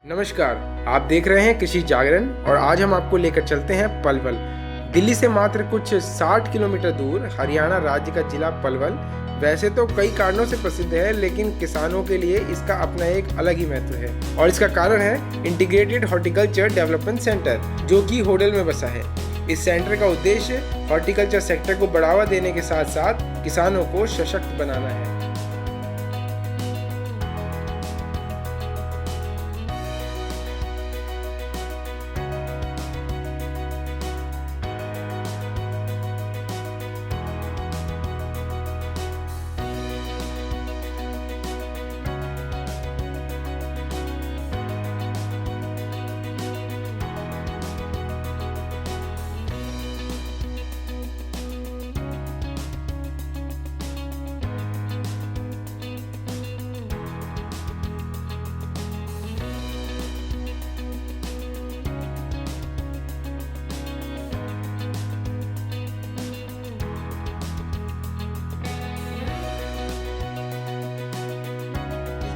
नमस्कार, आप देख रहे हैं कृषि जागरण और आज हम आपको लेकर चलते हैं पलवल। दिल्ली से मात्र कुछ 60 किलोमीटर दूर हरियाणा राज्य का जिला पलवल वैसे तो कई कारणों से प्रसिद्ध है, लेकिन किसानों के लिए इसका अपना एक अलग ही महत्व है और इसका कारण है इंटीग्रेटेड हॉर्टिकल्चर डेवलपमेंट सेंटर, जो कि होडल में बसा है। इस सेंटर का उद्देश्य हॉर्टिकल्चर सेक्टर को बढ़ावा देने के साथ साथ किसानों को सशक्त बनाना है।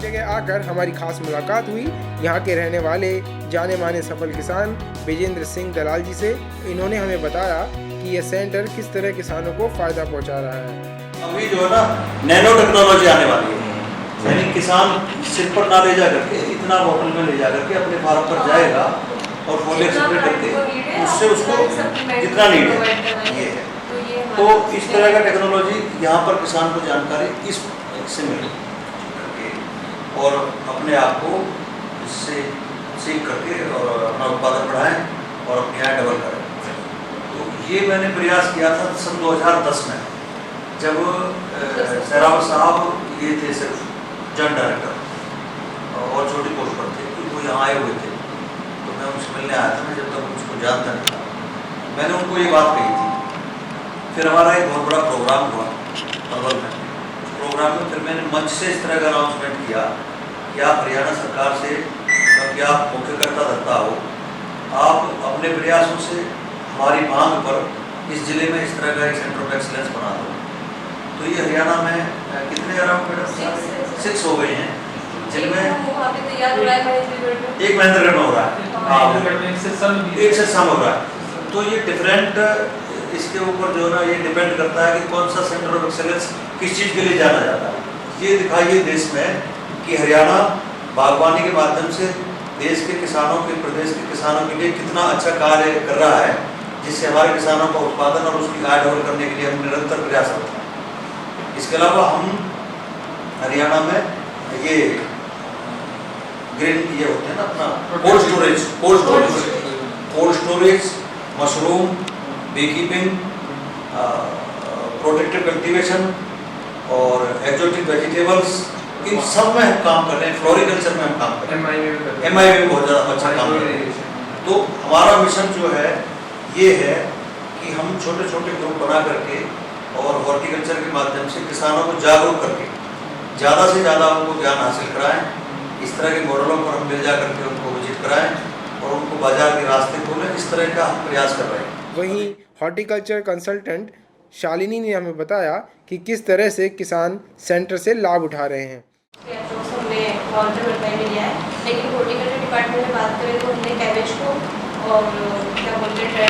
जगह आकर हमारी खास मुलाकात हुई यहाँ के रहने वाले जाने माने सफल किसान विजेंद्र सिंह दलाल जी से। इन्होंने हमें बताया कि यह सेंटर किस तरह किसानों को फायदा पहुँचा रहा है। अभी जो है ना नैनो टेक्नोलॉजी आने वाली है, यानी किसान सिर पर ना ले जा करके इतना बोतल में ले जा करके अपने फार्म पर जाएगा और फोलिक स्प्रे करके उससे उसको जितना नीड है ये है। तो इस तरह का टेक्नोलॉजी यहाँ पर किसान को जानकारी इससे मिली और अपने आप को इससे सीख करके और अपना उत्पादन बढ़ाएं और अपनी आय डबल करें। तो ये मैंने प्रयास किया था सन 2010 में, जब सैरावत साहब ये थे सिर्फ जन डायरेक्टर और छोटी पोस्ट पर थे, क्योंकि वो यहाँ आए हुए थे। तो मैं उनसे मिलने आया था, मैं जब तक उसको जानता नहीं था। मैंने उनको ये बात कही थी। फिर हमारा एक बहुत बड़ा प्रोग्राम हुआ पलवल में। प्रोग्राम में फिर मैंने मंच से इस तरह का अनाउंसमेंट किया कि आप हरियाणा सरकार से, क्योंकि आप मुख्यकर्ता धर्ता हो, आप अपने प्रयासों से हमारी मांग पर इस जिले में इस तरह का एक सेंटर ऑफ एक्सीलेंस बना दो। तो ये हरियाणा में कितने अराउंड 6 हो गए हैं, जिनमें एक महेंद्रगढ़ में हो रहा है, एक से सम हो रहा है। तो ये डिफरेंट, इसके ऊपर जो है ना ये डिपेंड करता है कि कौन सा सेंटर ऑफ एक्सीलेंस किस चीज़ के लिए जाना जाता है। ये दिखाइए देश में कि हरियाणा बागवानी के माध्यम से देश के किसानों के, प्रदेश के किसानों के लिए कितना अच्छा कार्य कर रहा है, जिससे हमारे किसानों का उत्पादन और उसकी आय डबल करने के लिए हम निरंतर प्रयासरत हैं। इसके अलावा हम हरियाणा में ये ग्रीन ये होते हैं ना अपना cold storage, mushroom, beekeeping, protective cultivation और एक्जोटिक वेजिटेबल्स, इन सब में हम काम कर रहे हैं। फ्लोरिकल्चर में हम काम कर रहे हैं, MIV में बहुत ज़्यादा अच्छा काम कर रहे हैं। तो हमारा मिशन जो है ये है कि हम छोटे छोटे ग्रुप बना करके और हॉर्टिकल्चर के माध्यम से किसानों को जागरूक करके ज़्यादा से ज़्यादा उनको ज्ञान हासिल कराएं। इस तरह के मॉडलों पर हम ले जा करके उनको विजिट कराएं और उनको बाजार के रास्ते खोलें। इस तरह का हम प्रयास कर रहे हैं। वहीं हॉर्टिकल्चर कंसल्टेंट शालिनी ने हमें बताया कि किस तरह से किसान सेंटर से लाभ उठा रहे हैं। लेकिन हॉर्टिकल्चर डिपार्टमेंट में बात करें तो हमने कैबेज को और क्या बोलते हैं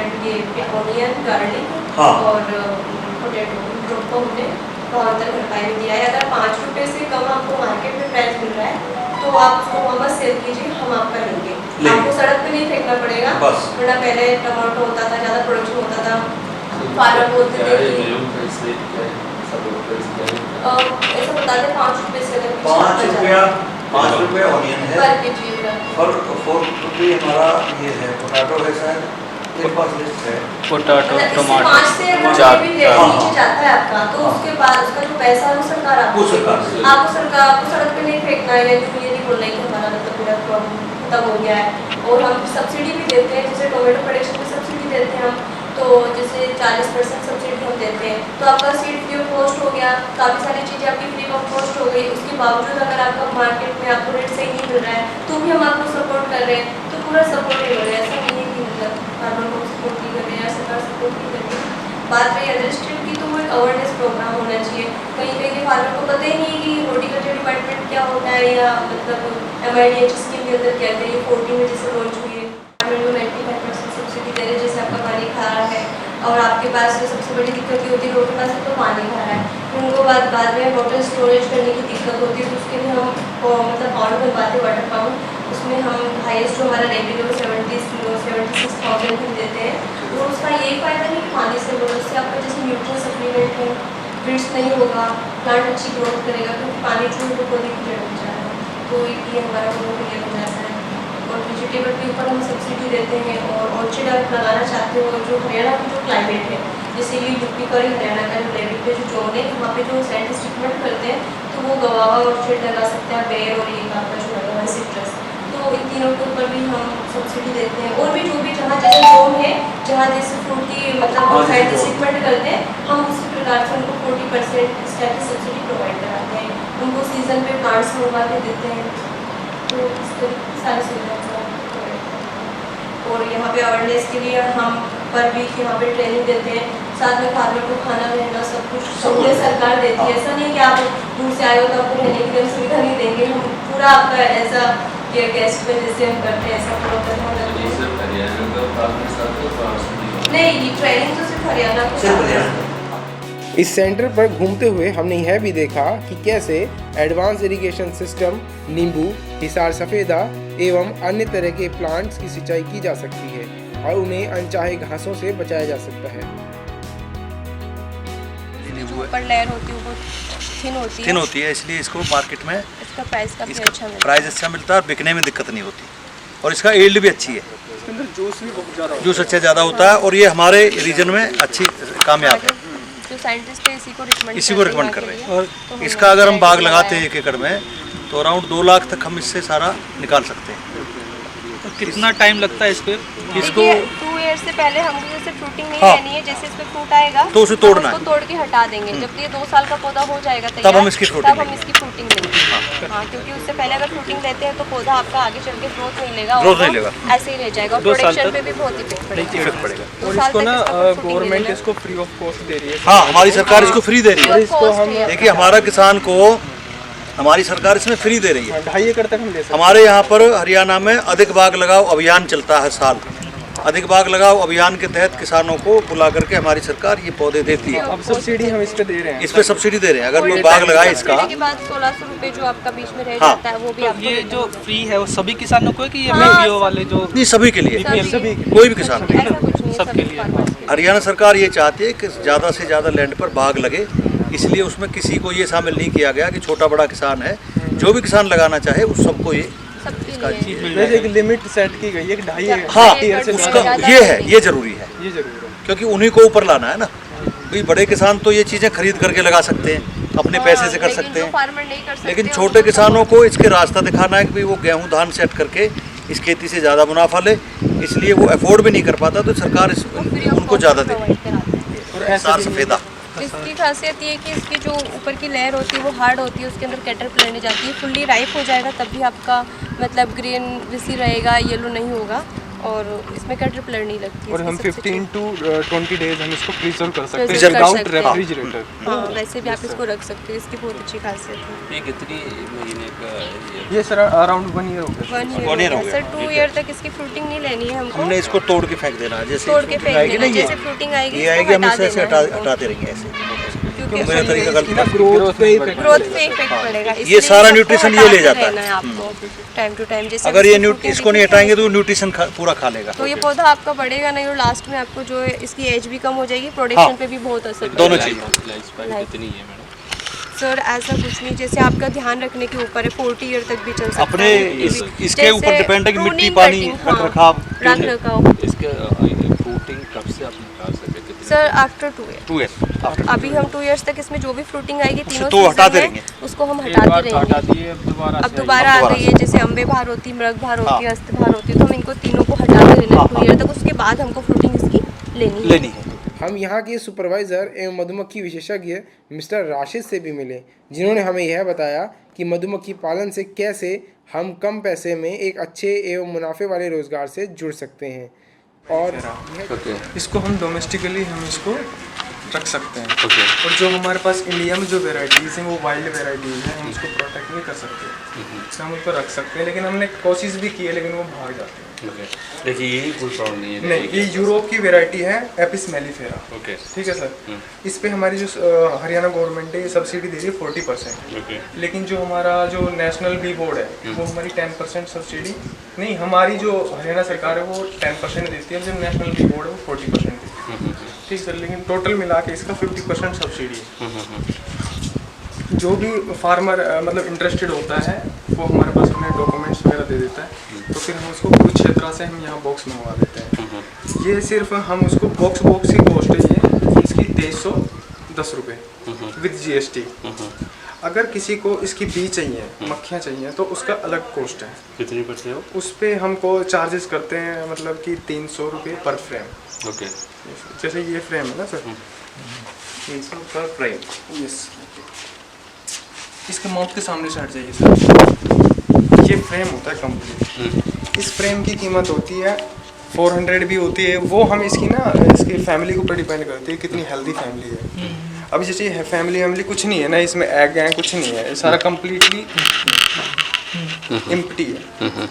ऑनियन, गार्लिक और पोटैटो ड्रॉप को हमने भावांतर भरपाई में दिया है। अगर 5 रुपये से कम आपको मार्केट में प्राइस मिल रहा है तो आप उसको वापस सेल कीजिए, हम आपका लेंगे। आपको सड़क पे नहीं फेंकना पड़ेगा, वरना पहले टमाटो होता था, ज़्यादा प्रोडक्शन होता था, फार्मर बोलते थे ऐसा बताते 5 रुपये से, अगर 5 रुपये ऑनियन है पर केजी, और 4 रुपये हमारा ये है पोटैटो है, शायद एक पास लिस्ट है पोटैटो, टमाटर, 5 से नीचे जाता है आपका, तो उसके बाद उसका जो पैसा है वो सरकार आपको सड़क पे नहीं फेंकना है। ये नहीं बोलना है कि हमारा मतलब पूरा प्रॉब्लम खत्म हो गया है। और हम सब्सिडी भी देते हैं, जैसे टोमेटो प्रोडक्शन में सब्सिडी देते हैं हम, तो जैसे 40% सब्सिडी हम देते हैं, तो आपका सीड फ्री ऑफ कॉस्ट हो गया, काफ़ी सारी चीज़ें आपकी फ्री ऑफ कॉस्ट हो गई। उसके बावजूद अगर आपका मार्केट में आपको रेट सही नहीं मिल रहा है तो भी हम आपको सपोर्ट कर रहे हैं। तो पूरा सपोर्ट ही हो रहा है, ऐसा नहीं है कि मतलब फार्मर को सपोर्ट नहीं कर रहे हैं या सरकार सपोर्ट नहीं कर रही है। बात रही अदर स्टेट की, तो वो एक अवेयरनेस प्रोग्राम होना चाहिए। कहीं कहीं के फार्मर को पता ही नहीं है कि हॉर्टिकल्चर डिपार्टमेंट क्या होता है, या मतलब MIDH स्कीम के अंदर क्या है। ये 40 में जैसे लॉन्च हुई है, गवर्नमेंट 95% सब्सिडी दे रहे हैं, जैसे आपका पानी खा रहा है और आपके पास सबसे बड़ी दिक्कत ये होती है, लोगों के पास तो पानी खा रहा है, उनको बाद में वाटर स्टोरेज करने की दिक्कत होती है। तो उसके लिए हम मतलब पाउंड बनवाते हैं, वाटर पाउंड, उसमें हम हाईएस्ट जो हमारा रेट है वो 76,000 भी देते हैं। तो उसका यही फ़ायदा नहीं कि पानी से बोलो, उससे आपका जैसे न्यूट्रिएंट सप्लीमेंट है, ब्रिड्स नहीं होगा, प्लांट अच्छी ग्रोथ करेगा, क्योंकि पानी जो है वो पौधे की जड़ में जा रहा है। तो ये हमारा वो क्लियर हो जाता है। और वेजिटेबल के ऊपर हम सब्सिडी देते हैं। और ऑर्चिड आप लगाना चाहते हो, जो हरियाणा की जो क्लाइमेट है, जैसे ये यूपी का ही हरियाणा का जो लेवल पे जो जोन है, वहाँ पे जो साइंटिस्ट ट्रीटमेंट करते हैं, तो वो गवावा ऑर्चिड लगा सकते हैं, बेर और एक आपका जो लगा हुआ है सिट्रस। तो इन तीनों के ऊपर भी हम सब्सिडी देते हैं। और भी जो भी जहाँ जैसे जोन है, जहाँ जैसे फ्रूट की मतलब साइंटिस्ट ट्रीटमेंट करते हैं, हम उसी प्रकार से उनको 40% इस टाइप की सब्सिडी प्रोवाइड कराते हैं। उनको सीजन पे प्लांट्स मंगवा के देते हैं। तो इस तरीके की सारी सुविधाएं प्रोवाइड करते हैं। और यहाँ पे अवेयरनेस के लिए हम पर वीक यहाँ पे ट्रेनिंग देते हैं, साथ में फार्मर को खाना रहना सब कुछ सहूलियत सरकार देती है। ऐसा नहीं कि आप दूर से आए हो तो आपको रहने की कोई सुविधा नहीं देंगे, हम पूरा आपका ऐसा ये गेस्ट पे जैसे हम करते हैं ऐसा पूरा करना नहीं, ये ट्रेनिंग तो सिर्फ हरियाणा को। इस सेंटर पर घूमते हुए हमने यह भी देखा कि कैसे एडवांस इरिगेशन सिस्टम, नींबू, हिसार सफ़ेदा एवं अन्य तरह के प्लांट्स की सिंचाई की जा सकती है और उन्हें अनचाहे घासों से बचाया जा सकता है। ऊपर लेयर होती है वो थिन होती है, इसलिए इसको मार्केट में इसका प्राइस काफी अच्छा मिलता है। प्राइस अच्छा मिलता है और बिकने में दिक्कत नहीं होती, और इसका यील्ड भी अच्छी है, इसके अंदर जूस भी बहुत ज़्यादा जूस अच्छा ज़्यादा होता है, और ये हमारे रीजन में अच्छी कामयाब है। जो साइंटिस्ट है इसी को रिकमेंड कर रहे हैं। और इसका अगर हम बाग लगाते हैं 1 एकड़ में, तो अराउंड 2 लाख तक हम इससे सारा निकाल सकते हैं। तो कितना टाइम लगता है इसको? 2 ईयर से पहले हमको जैसे फ्रूटिंग नहीं लेनी है, जैसे इसमें फ्रूट आएगा तो उसे तोड़ना है, उसको तोड़ के हटा देंगे। जब ये 2 साल का पौधा हो जाएगा तब हम इसकी फ्रूटिंग लेंगे। हाँ, क्योंकि उससे पहले अगर फ्रूटिंग लेते हैं तो पौधा आपका आगे चल के ग्रोथ नहीं लेगा, ऐसे ही रह जाएगा। प्रोडक्शन पे भी बहुत इफेक्ट पड़ेगा। और इसको ना गवर्नमेंट इसको फ्री ऑफ कॉस्ट दे रही है। हाँ, हमारी सरकार इसको फ्री दे रही है। इसको हम देखिए, हमारा किसान को हमारी सरकार इसमें फ्री दे रही है। 2.5 एकड़ तक हम ले सकते हैं। हमारे यहाँ पर हरियाणा में अधिक बाग लगाओ अभियान चलता है साल। अधिक बाग लगाओ अभियान के तहत किसानों को बुला करके हमारी सरकार ये पौधे देती है। अब सब्सिडी हम इस पे दे रहे हैं। इस पे सब्सिडी दे रहे हैं। अगर कोई बाग लगाए इसका, के बाद 1600 रुपए जो आपका बीच में रह जाता है वो भी आपको ये जो फ्री है वो सभी किसानों को है कि ये BPO वाले जो? नहीं, सभी के लिए, सभी कोई भी किसान। ऐसा कुछ नहीं है, सबके सभी लिए। farmers के लिए। हरियाणा सरकार ये चाहती है कि ज़्यादा से ज़्यादा लैंड पर बाग लगे, इसलिए उसमें किसी को ये शामिल नहीं किया गया कि छोटा बड़ा किसान है। जो भी किसान लगाना चाहे उस सबको ये सबके लिए वैसे एक लिमिट सेट की गई है कि 2.5 हाँ, ईयर से उसका ज़्यादा। ये है, ये जरूरी है, ये जरूर है। क्योंकि उन्हीं को ऊपर लाना है ना। भाई बड़े किसान तो ये चीज़ें खरीद करके लगा सकते हैं, अपने पैसे से कर सकते हैं, फार्मर नहीं कर सकते, लेकिन छोटे किसानों को इसके रास्ता दिखाना है कि भाई वो गेहूं धान सेट करके इस खेती से ज़्यादा मुनाफा ले, इसलिए वो अफोर्ड भी नहीं कर पाता, तो सरकार उनको ज़्यादा दे। और ऐसा हिसार सफ़ेदा इसकी खासियत ये है कि इसकी जो ऊपर की लेयर होती है वो हार्ड होती है, उसके अंदर कैटरपिलर नहीं जाती है। फुल्ली राइप हो जाएगा तब भी आपका मतलब ग्रीन विसी रहेगा, येलो नहीं होगा, और इसमें कैटरपिलर नहीं लगती। और हम 15 to 20 डेज हम इसको प्रिजर्व कर सकते हैं Preserve कर विदाउट सकते हैं। रेफ्रिजरेटर। हाँ, वैसे भी आप इसको रख सकते हो, इसकी बहुत अच्छी खासियत है। ये कितनी महीने का? ये सर अराउंड 1 ईयर हो गया। 1 ईयर हो गया सर। 2 ईयर तक इसकी फ्रूटिंग नहीं लेनी है हमको, हमने इसको तोड़ के फेंक देना है। जैसे तोड़ के fruiting फेंक आएगी देना, ना, जैसे फ्रूटिंग आएगी ये इसको आएगी, हम हटा इसे ऐसे देना है हमको। हटाते रहेंगे ऐसे। क्योंकि मेरा तरीका गलत था। ग्रोथ पे इफेक्ट ग्रोथ पे इफेक्ट पड़ेगा, ये इसलिए सारा सबको न्यूट्रिशन ये हटाते ले जाता है। रहना आपको टाइम टू टाइम। जैसे अगर ये इसकी fruiting इसको नहीं दिखी हटाएंगे तो न्यूट्रिशन पूरा खा लेगा। तो ये पौधा आपका बढ़ेगा नहीं, और लास्ट में आपको जो है इसकी एज भी कम हो जाएगी, प्रोडक्शन पे भी बहुत असर दोनों पड़ेगा। चीज़। लाइफ स्पैन कितनी है मैडम? सर ऐसा कुछ नहीं, जैसे आपका ध्यान रखने के ऊपर है, 40 ईयर तक भी चल सकता अपने है। इसके ऊपर डिपेंड है कि मिट्टी पानी रख रखाव रख रखाव। इसके फ्रूटिंग कब से आप निकाल सकते हैं? कितने? सर आफ्टर 2 ईयर, 2 ईयर अभी हम 2 इयर्स तक इसमें जो भी फ्रूटिंग आएगी तीनों तो हटाते सीजन रहेंगे। में उसको हम हटाते रहेंगे। अब दोबारा आ गई है, जैसे अम्बे भार होती है, मृग भार होती है, अस्त भार होती है, तो हम इनको तीनों को हटाते रहना 2 ईयर तक। उसके बाद हमको फ्रूटिंग इसकी लेनी है। हम यहाँ के सुपरवाइज़र एवं मधुमक्खी विशेषज्ञ मिस्टर राशिद से भी मिले, जिन्होंने हमें यह बताया कि मधुमक्खी पालन से कैसे हम कम पैसे में एक अच्छे एवं मुनाफे वाले रोज़गार से जुड़ सकते हैं। और इसको हम डोमेस्टिकली हम इसको रख सकते हैं। ओके। और जो हमारे पास इंडिया में जो वेराइटीज़ हैं वो वाइल्ड वेराइटीज़ हैं, हम उसको प्रोटेक्ट नहीं कर सकते, तो हम उसको रख सकते हैं, लेकिन हमने कोशिश भी की है लेकिन वो भाग जाते हैं। ओके, देखिए यही कोई प्रॉब्लम नहीं है। नहीं, ये यूरोप की वेराइटी है एपिस मेलिफेरा। ओके। ठीक है सर। इस पे हमारी जो हरियाणा गवर्नमेंट है ये सब्सिडी दे रही है 40%। ओके। लेकिन जो हमारा जो नेशनल बी बोर्ड है वो हमारी 10% सब्सिडी नहीं, हमारी जो हरियाणा सरकार है वो 10% देती है, जो नेशनल बी बोर्ड है वो 40% देती है। ठीक सर, लेकिन टोटल मिला के इसका 50% सब्सिडी है। जो भी फार्मर मतलब इंटरेस्टेड होता है वो हमारे पास अपने डॉक्यूमेंट्स वगैरह दे देता है, तो फिर हम उसको कुरुक्षेत्र से हम यहाँ बॉक्स मंगवा देते हैं। ये सिर्फ हम उसको बॉक्स की कॉस्ट है ये इसकी 2310 रुपये विद GST। अगर किसी को इसकी बी चाहिए, मक्खियाँ चाहिए, तो उसका अलग कॉस्ट है। कितनी पड़ती है वो? उस पर हमको चार्जेस करते हैं मतलब कि 300 रुपये पर फ्रेम। ओके। जैसे ये फ्रेम है ना सर, 300 पर फ्रेम। यस। इसके माउथ के सामने से हट जाइए सर। ये फ्रेम होता है कंप्लीट। इस फ्रेम की कीमत होती है 400 भी होती है, वो हम इसकी इसकी फैमिली के ऊपर डिपेंड करती है कितनी हेल्दी फैमिली है। अभी जैसे ये फैमिली कुछ नहीं है ना, इसमें एग हैं कुछ नहीं है, ये सारा कम्प्लीटली एम्प्टी है,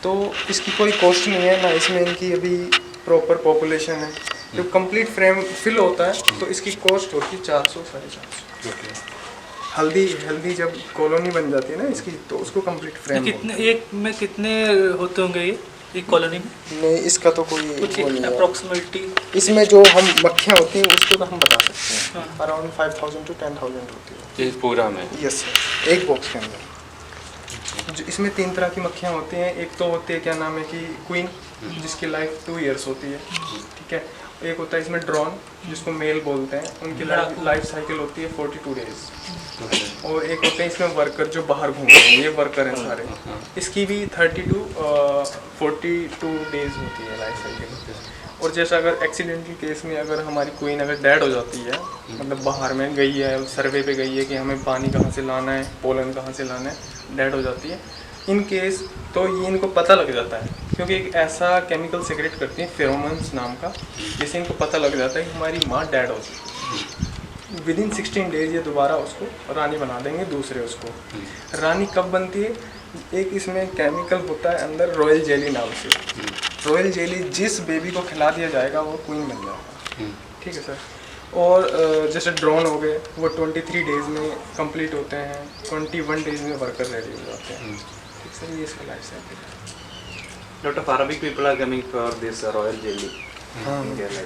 तो इसकी कोई कॉस्ट नहीं है ना, इसमें इनकी अभी प्रॉपर पॉपुलेशन है। जब कंप्लीट फ्रेम फिल होता है तो इसकी कॉस्ट होती है 400 450। ओके। हेल्दी जब कॉलोनी बन जाती है ना इसकी, तो उसको कंप्लीट फ्रेम कितने एक में कितने होते होंगे ये एक कॉलोनी में? नहीं, इसका तो कोई कुछ वो नहीं है। अप्रोक्सीमेटली इसमें जो हम मक्खियाँ होती हैं उसको तो हम बता सकते हैं, अराउंड 5000 to 10,000 होती है। ये पूरा में? यस सर, एक बॉक्स के अंदर। जो इसमें 3 तरह की मक्खियाँ होती हैं। एक तो होती है क्या नाम है कि क्वीन, जिसकी लाइफ 2 years होती है। ठीक है। एक होता है इसमें ड्रोन, जिसको मेल बोलते हैं, उनकी लाइफ साइकिल होती है 42 days। और एक होते हैं इसमें वर्कर जो बाहर घूम रहे हैं, ये वर्कर हैं सारे, इसकी भी 30 to 42 days होती है लाइफ साइकिल। और जैसा अगर एक्सीडेंटल केस में अगर हमारी क्वीन अगर डेड हो जाती है, मतलब बाहर में गई है, सर्वे पे गई है कि हमें पानी कहाँ से लाना है, पोलन कहाँ से लाना है, डेड हो जाती है इन केस, तो ये इनको पता लग जाता है, क्योंकि एक ऐसा केमिकल सिगरेट करती है फेरोमोन्स नाम का, जिससे इनको पता लग जाता है कि हमारी माँ डेड हो चुकी है। विदिन 16 days ये दोबारा उसको रानी बना देंगे, दूसरे उसको। रानी कब बनती है? एक इसमें केमिकल होता है अंदर रॉयल जेली नाम से। रॉयल जेली जिस बेबी को खिला दिया जाएगा वो क्वीन बन जाएगा। ठीक है सर। और जैसे ड्रोन हो गए वो 23 days में कंप्लीट होते हैं, 21 days में वर्कर रेडी हो जाते हैं। ठीक सर, ये इसका लाइफ साइकिल है। Lot of Arabic people are coming for this royal jelly.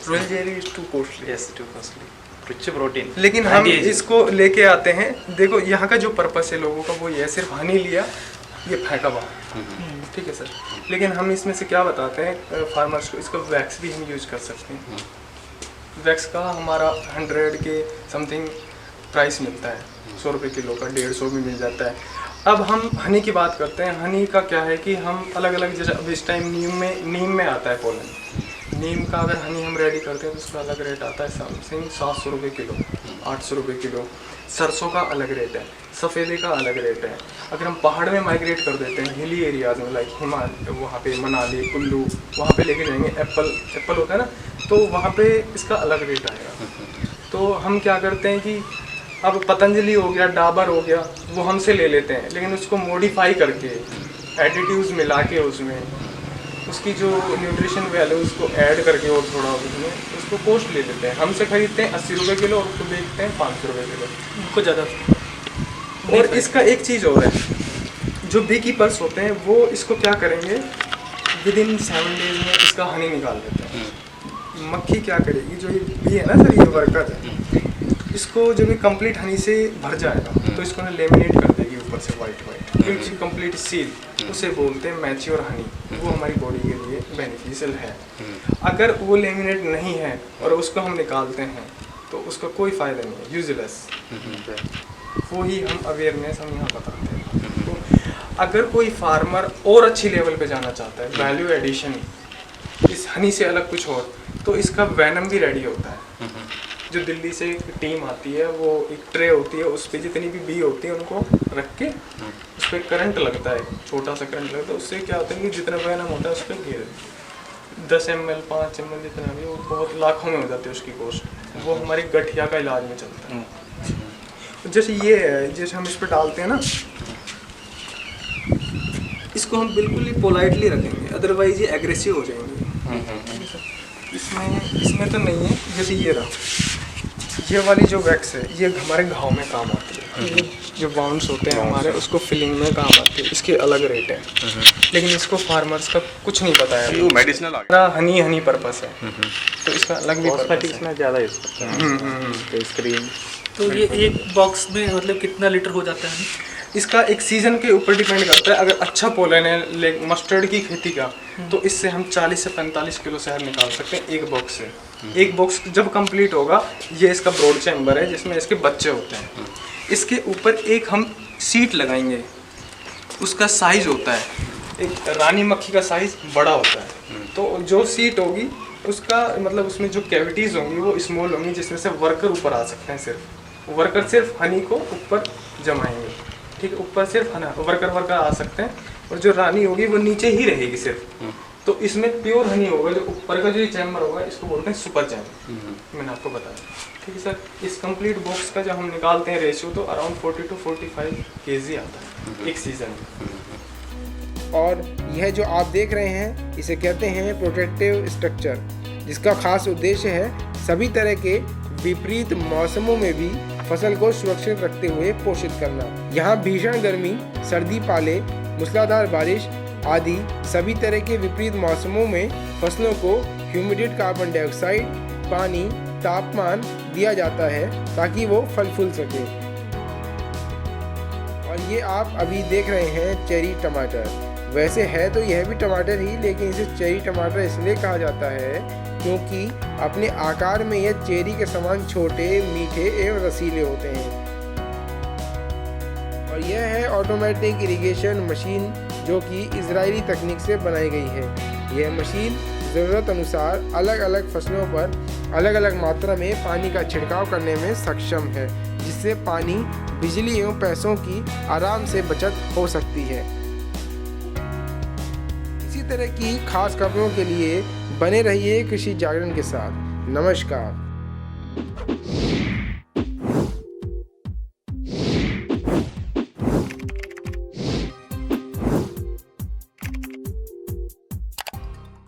Royal jelly is to costly. Yes, too costly. Rich protein. लेकिन हम इसको लेके आते हैं। देखो यहाँ का जो पर्पस है लोगों का वो ये है, सिर्फ हनी लिया, ये फेंका बाहर। ठीक है सर। लेकिन हम इसमें से क्या बताते हैं फार्मर्स को, इसका वैक्स भी हम यूज़ कर सकते हैं। वैक्स का हमारा 100 के समथिंग प्राइस मिलता है, 100 रुपये किलो का, 150 भी मिल जाता है। अब हम हनी की बात करते हैं। हनी का क्या है कि हम अलग अलग, जैसे अब इस टाइम नीम में आता है पोलन। नीम का अगर हनी हम रेडी करते हैं तो उसका अलग रेट आता है समथिंग 700 रुपये किलो, 800 रुपये किलो। सरसों का अलग रेट है, सफ़ेदे का अलग रेट है। अगर हम पहाड़ में माइग्रेट कर देते हैं, हिली एरियाज में, लाइक हिमालय, वहाँ पे मनाली, कुल्लू, वहाँ पे लेके जाएंगे, एप्पल होता है ना, तो वहाँ पे इसका अलग रेट आएगा। तो हम क्या करते हैं कि अब पतंजलि हो गया, डाबर हो गया, वो हमसे ले लेते हैं, लेकिन उसको मॉडिफाई करके एडिटिव्स मिला के उसमें उसकी जो न्यूट्रिशन वैल्यू उसको ऐड करके और थोड़ा उसमें उसको कॉस्ट ले लेते हैं। हमसे खरीदते हैं 80 रुपये किलो और उसको बेचते हैं 500 रुपये किलो, उनको ज़्यादा। और इसका एक चीज़ और है, जो बी कीपर्स होते हैं वो इसको क्या करेंगे, विदिन 7 days में इसका हनी निकाल देते हैं। मक्खी क्या करेगी, जो ये बी है ना सर, ये वर्कर है, इसको जब ये कंप्लीट हनी से भर जाएगा तो इसको ना लेमिनेट कर देगी ऊपर से वाइट इसकी कंप्लीट सील, उसे बोलते हैं मैच्योर हनी। वो हमारी बॉडी के लिए बेनिफिशियल है। अगर वो लेमिनेट नहीं है और उसको हम निकालते हैं तो उसका कोई फ़ायदा नहीं है, यूजलेस। वो ही हम अवेयरनेस हम यहाँ बताते हैं। तो अगर कोई फार्मर और अच्छी लेवल पे जाना चाहता है, वैल्यू एडिशन, इस हनी से अलग कुछ और, तो इसका वैनम भी रेडी होता है। जो दिल्ली से एक टीम आती है, वो एक ट्रे होती है, उस पर जितनी भी बी होती है उनको रख के उस पर करंट लगता है, छोटा सा करंट लगता है। उससे क्या होता है कि जितना वैनम होता है उस पर घेर 10 ml 5 ml जितना भी, वो बहुत लाखों में हो जाती है उसकी कॉस्ट। वो हमारी गठिया का इलाज में चलता है। जैसे ये है, जैसे हम इस पर डालते हैं ना, इसको हम बिल्कुल ही पोलाइटली रखेंगे, अदरवाइज ये एग्रेसिव हो जाएंगे। इसमें तो नहीं है। जैसे ये रहा, ये वाली जो वैक्स है ये हमारे घाव में काम आती है। जो बाउंस होते हैं हमारे, उसको फिलिंग में काम आती है। इसके अलग रेट है, लेकिन इसको फार्मर्स का कुछ नहीं बताया। ये मेडिसिनल आ गया, हनी पर्पस है, तो इसका अलग भी कॉस्मेटिक्स में ज़्यादा यूज़ करते हैं, स्क्रीन। तो ये एक बॉक्स में मतलब कितना लीटर हो जाता है? इसका एक सीज़न के ऊपर डिपेंड करता है। अगर अच्छा पोलन है मस्टर्ड की खेती का, तो इससे हम 40 से 45 किलो शहद निकाल सकते हैं एक बॉक्स से। एक बॉक्स जब कंप्लीट होगा, ये इसका ब्रॉड चैम्बर है जिसमें इसके बच्चे होते हैं। इसके ऊपर एक हम सीट लगाएंगे, उसका साइज़ होता है, एक रानी मक्खी का साइज़ बड़ा होता है। तो जो सीट होगी उसका मतलब उसमें जो कैविटीज़ होंगी वो स्मॉल होंगी, जिसमें से वर्कर ऊपर आ सकते हैं। वर्कर सिर्फ हनी को ऊपर जमाएंगे, ठीक है, ऊपर सिर्फ वर्कर आ सकते हैं, और जो रानी होगी वो नीचे ही रहेगी सिर्फ। तो इसमें प्योर हनी होगा। जो ऊपर का जो चैम्बर होगा इसको बोलते हैं सुपर चैम्बर, मैंने आपको बताया। ठीक है सर। इस कंप्लीट बॉक्स का जब हम निकालते हैं रेशियो, तो अराउंड 40 to 45 kg आता है एक सीज़न में। और यह जो आप देख रहे हैं इसे कहते हैं प्रोटेक्टिव स्ट्रक्चर, जिसका खास उद्देश्य है सभी तरह के विपरीत मौसमों में भी फसल को सुरक्षित रखते हुए पोषित करना। यहाँ भीषण गर्मी, सर्दी, पाले, मूसलाधार बारिश आदि सभी तरह के विपरीत मौसमों में फसलों को ह्यूमिडेट कार्बन डाइऑक्साइड, पानी, तापमान दिया जाता है ताकि वो फल फूल सके। और ये आप अभी देख रहे हैं चेरी टमाटर। वैसे है तो यह भी टमाटर ही, लेकिन इसे चेरी टमाटर इसलिए कहा जाता है क्योंकि अपने आकार में यह चेरी के समान छोटे, मीठे एवं रसीले होते हैं। और यह है ऑटोमेटिक इरिगेशन मशीन, जो कि इजरायली तकनीक से बनाई गई है। यह मशीन ज़रूरत अनुसार अलग अलग फसलों पर अलग अलग मात्रा में पानी का छिड़काव करने में सक्षम है, जिससे पानी, बिजली एवं पैसों की आराम से बचत हो सकती है। इसी तरह की खास खबरों के लिए बने रहिए कृषि जागरण के साथ। नमस्कार।